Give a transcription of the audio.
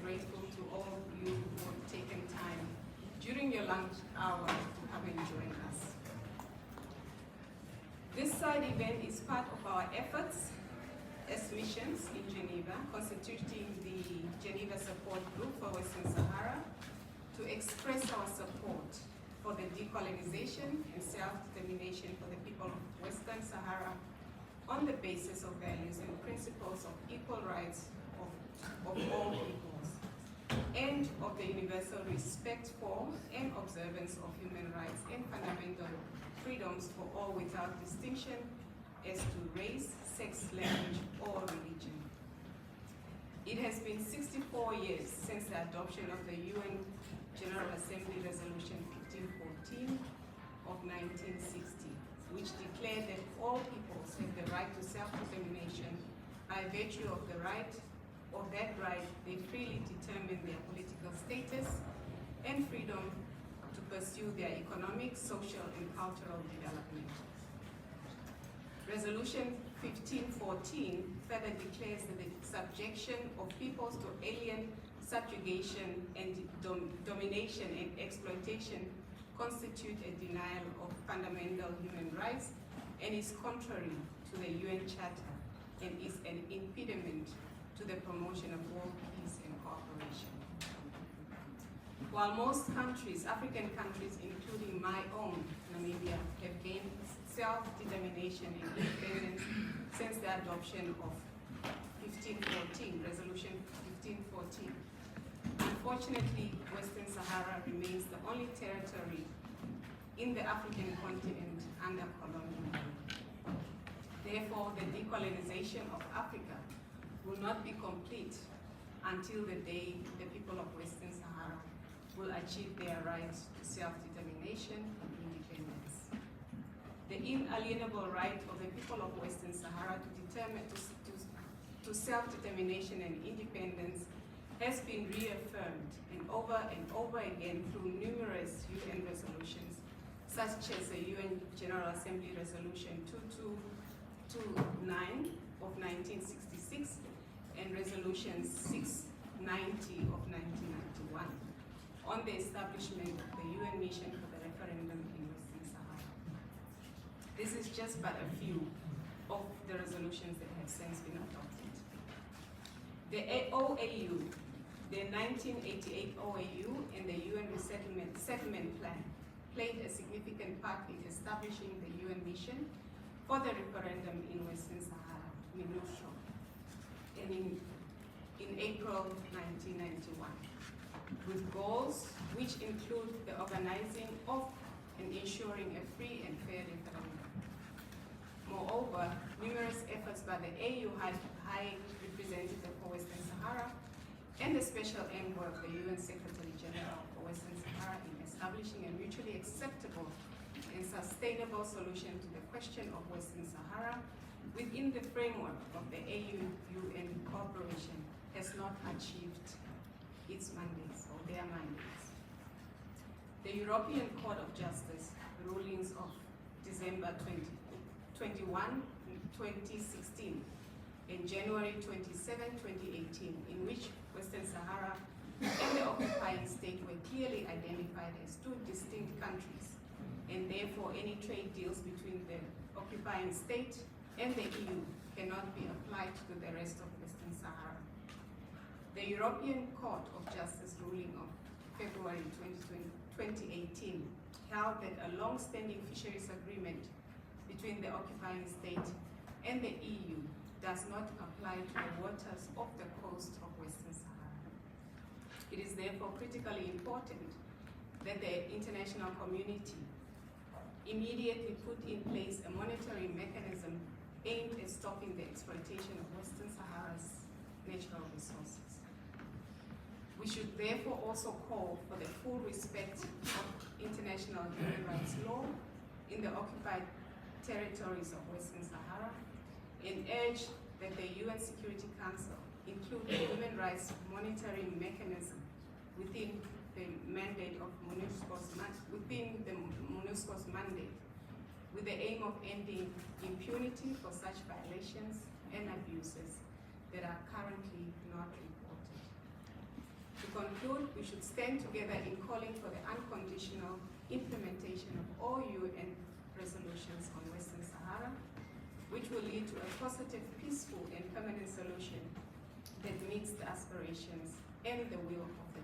grateful to all of you who have taken time during your lunch hour to come and join us. This side event is part of our efforts as missions in Geneva, constituting the Geneva Support Group for Western Sahara, to express our support for the decolonization and self-determination for the people of Western Sahara on the basis of values and principles of equal rights of all peoples, and of the universal respect for and observance of human rights and fundamental freedoms for all without distinction as to race, sex, language, or religion. It has been 64 years since the adoption of the UN General Assembly Resolution 1514 of 1960, which declared that all peoples have the right to self-determination by virtue of the right. Of that right, they freely determine their political status and freedom to pursue their economic, social, and cultural development. Resolution 1514 further declares that the subjection of peoples to alien subjugation and domination and exploitation constitute a denial of fundamental human rights and is contrary to the UN Charter and is an impediment to the promotion of world peace and cooperation. While most countries, African countries, including my own, Namibia, have gained self-determination and independence since the adoption of 1514, Resolution 1514. Unfortunately, Western Sahara remains the only territory in the African continent under colonial rule. Therefore, the decolonization of Africa will not be complete until the day the people of Western Sahara will achieve their rights to self-determination and independence. The inalienable right of the people of Western Sahara to self-determination and independence has been reaffirmed and over again through numerous UN resolutions, such as the UN General Assembly Resolution 2229 of 1966 and Resolution 690 of 1991 on the establishment of the UN mission for the referendum in Western Sahara. This is just but a few of the resolutions that have since been adopted. The OAU, the 1988 OAU and the UN Settlement Plan played a significant part in establishing the UN mission for the referendum in Western Sahara, MINUSCO, in April 1991, with goals which include the organizing of and ensuring a free and fair referendum. Moreover, numerous efforts by the AU High Representative for Western Sahara and the Special Envoy of the UN Secretary General for Western Sahara in establishing a mutually acceptable and sustainable solution to the question of Western Sahara within the framework of the AU-UN cooperation has not achieved its mandates or their mandates. The European Court of Justice rulings of December 21, 2016 and January 27, 2018, in which Western Sahara and the occupying state were clearly identified as two distinct countries, and therefore any trade deals between the occupying state and the EU cannot be applied to the rest of Western Sahara. The European Court of Justice ruling of February 2018 held that a long-standing fisheries agreement between the occupying state and the EU does not apply to the waters of the coast of Western Sahara. It is therefore critically important that the international community immediately put in place a monitoring mechanism aimed at stopping the exploitation of Western Sahara's natural resources. We should therefore also call for the full respect of international human rights law in the occupied territories of Western Sahara and urge that the UN Security Council include a human rights monitoring mechanism within the mandate of MONUSCO's mandate, with the aim of ending impunity for such violations and abuses that are currently not reported. conclude, we should stand together in calling for the unconditional implementation of all UN resolutions on Western Sahara, which will lead to a positive, peaceful, and permanent solution that meets the aspirations and the will of